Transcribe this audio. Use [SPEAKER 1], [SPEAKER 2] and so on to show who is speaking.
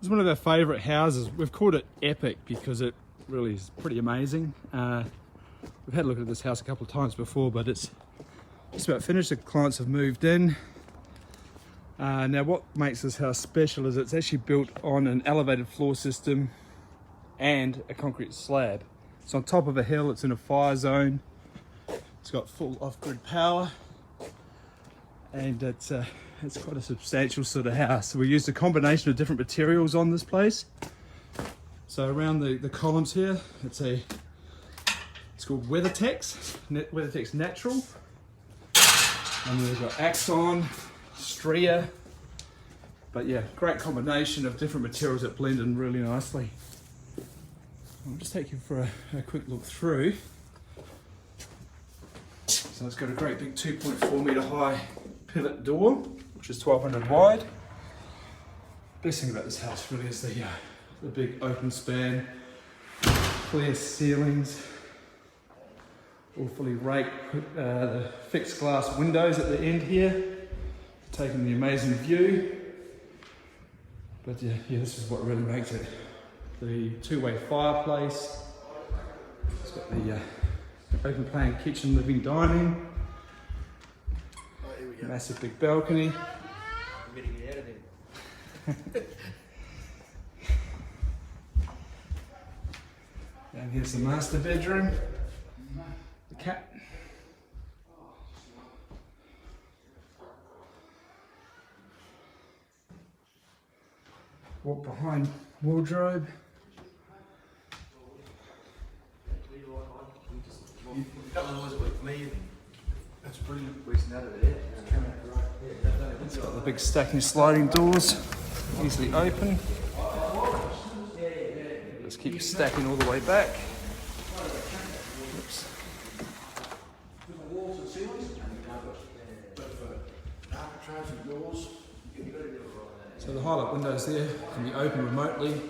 [SPEAKER 1] It's one of our favourite houses. We've called it Epic because it really is pretty amazing. We've had a look at this house a couple of times before, but it's just about finished. The clients have moved in. Now what makes this house special is it's actually built on an elevated floor system and a concrete slab. It's on top of a hill, it's in a fire zone. It's got full off-grid power, and it's quite a substantial sort of house. So we used a combination of different materials on this place. So around the columns here, it's called WeatherTex, WeatherTex Natural. And then we've got Axon, Stria. But yeah, great combination of different materials that blend in really nicely. I'll just take you for a quick look through. So it's got a great big 2.4 metre high pivot door, which is 1200 wide. Best thing about this house really is the big open span, clear ceilings, all fully raked, the fixed glass windows at the end here, taking the amazing view. But yeah, this is what really makes it. The two-way fireplace, it's got the open plan kitchen, living, dining, massive big balcony. And here's the master bedroom, the cat. Walk behind wardrobe.
[SPEAKER 2] That's brilliant. Wasting out of there.
[SPEAKER 1] It's got the big stacking sliding doors, easily open. Let's keep stacking all the way back. Oops. So the highlight windows there can be opened remotely.